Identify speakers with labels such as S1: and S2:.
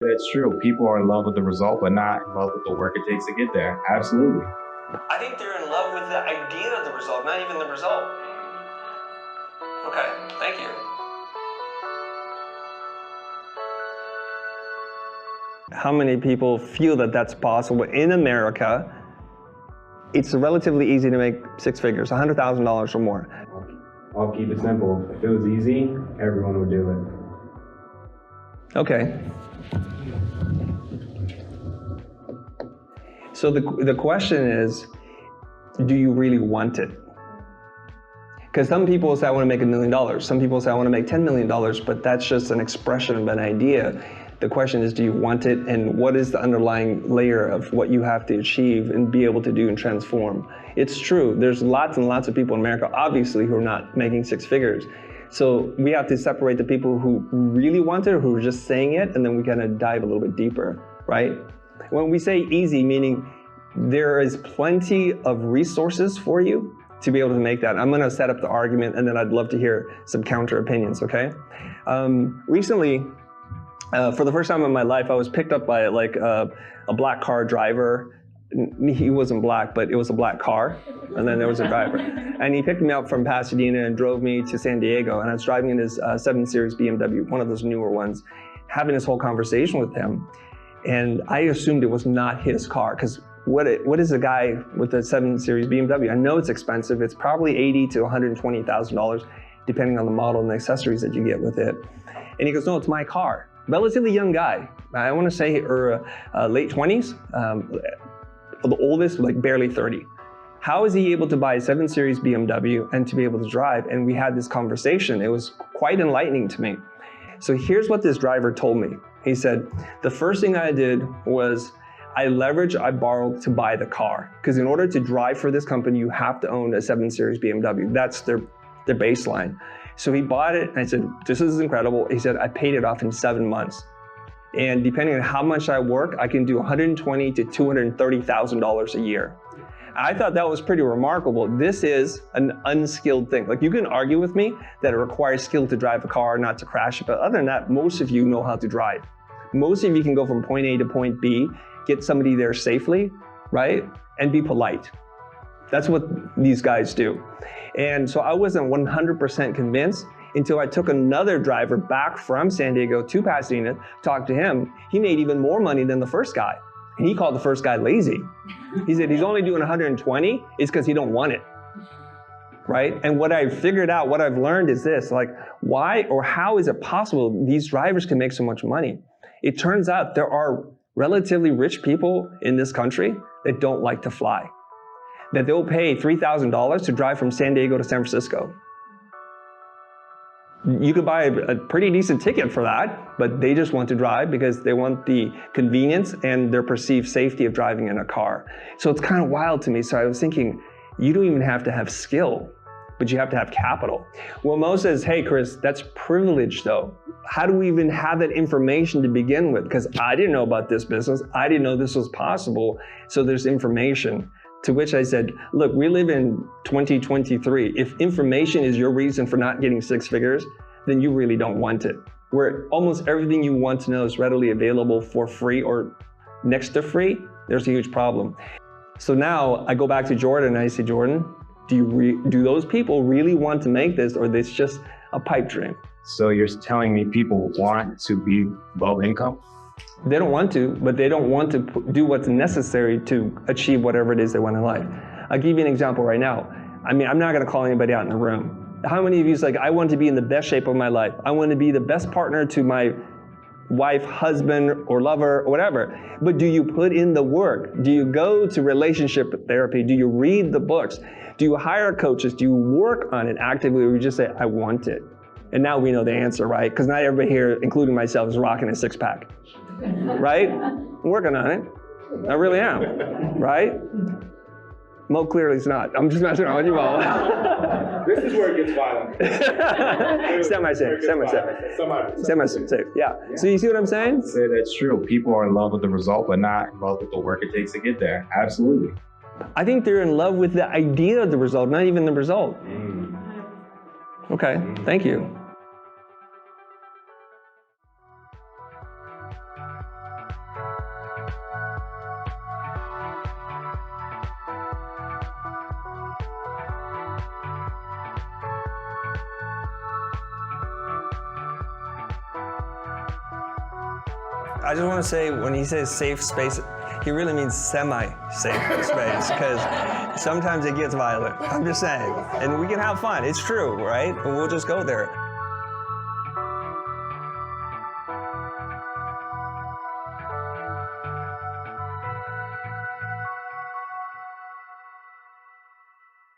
S1: That's true. People are in love with the result, but not in love with the work it takes to get there. Absolutely.
S2: I think they're in love with the idea of the result, not even the result. Okay, thank you. How many people feel that that's possible in America? It's relatively easy to make six figures, $100,000 or more.
S1: I'll keep it simple. If it was easy, everyone would do it.
S2: Okay. So the question is, do you really want it? Because some people say, I want to make $1 million. Some people say, I want to make $10 million, but that's just an expression of an idea. The question is, do you want it, and what is the underlying layer of what you have to achieve and be able to do and transform? It's true, there's lots and lots of people in America, obviously, who are not making six figures. So we have to separate the people who really want it or who are just saying it, and then we kind of dive a little bit deeper, right? When we say easy, meaning there is plenty of resources for you to be able to make that. I'm going to set up the argument, and then I'd love to hear some counter opinions, okay? Recently, for the first time in my life, I was picked up by like a black car driver. He wasn't black, but it was a black car, and then there was a driver. And he picked me up from Pasadena and drove me to San Diego, and I was driving in his 7 Series BMW, one of those newer ones, having this whole conversation with him. And I assumed it was not his car, because what is a guy with a 7 Series BMW? I know it's expensive. It's probably $80,000 to $120,000, depending on the model and the accessories that you get with it. And he goes, no, it's my car. Relatively young guy. I want to say late 20s. The oldest, like barely 30. How is he able to buy a 7 Series BMW and to be able to drive? And we had this conversation. It was quite enlightening to me. So here's what this driver told me. He said, the first thing I did was I borrowed to buy the car. Because in order to drive for this company, you have to own a 7 Series BMW. That's their baseline. So he bought it, and I said, this is incredible. He said, I paid it off in 7 months. And depending on how much I work, I can do $120,000 to $230,000 a year. I thought that was pretty remarkable. This is an unskilled thing. Like, you can argue with me that it requires skill to drive a car, not to crash it, but other than that, most of you know how to drive. Most of you can go from point A to point B, get somebody there safely, right? And be polite. That's what these guys do. And so I wasn't 100% convinced until I took another driver back from San Diego to Pasadena, talked to him. He made even more money than the first guy. And he called the first guy lazy. He said he's only doing 120 is because he don't want it, right? And what I figured out, what I've learned is this, like, why or how is it possible these drivers can make so much money? It turns out there are relatively rich people in this country that don't like to fly, that they'll pay $3,000 to drive from San Diego to San Francisco. You could buy a pretty decent ticket for that, but they just want to drive because they want the convenience and their perceived safety of driving in a car. So it's kind of wild to me. So I was thinking, you don't even have to have skill, but you have to have capital. Well, Mo says, hey, Chris, that's privilege though. How do we even have that information to begin with? Because I didn't know about this business. I didn't know this was possible. So there's information. To which I said, look, we live in 2023. If information is your reason for not getting six figures, then you really don't want it. Where almost everything you want to know is readily available for free or next to free, there's a huge problem. So now I go back to Jordan and I say, Jordan, do those people really want to make this, or is this just a pipe dream?
S1: So you're telling me people want to be low income?
S2: They don't want to, but they don't want to do what's necessary to achieve whatever it is they want in life. I'll give you an example right now. I mean, I'm not going to call anybody out in the room. How many of you is like, I want to be in the best shape of my life. I want to be the best partner to my wife, husband, or lover, or whatever. But do you put in the work? Do you go to relationship therapy? Do you read the books? Do you hire coaches? Do you work on it actively, or you just say, I want it? And now we know the answer, right? Because not everybody here, including myself, is rocking a six-pack. Right? I'm working on it. I really am. Right? Mo clearly is not. I'm just messing around with you, Mo.
S3: This is where it gets violent.
S2: Semi-safe. Yeah. So you see what I'm saying?
S1: Say that's true. People are in love with the result, but not in love with the work it takes to get there. Absolutely.
S2: I think they're in love with the idea of the result, not even the result. Okay, 'Thank you. I just want to say, when he says safe space, he really means semi-safe space, because sometimes it gets violent. I'm just saying. And we can have fun. It's true, right? And we'll just go there.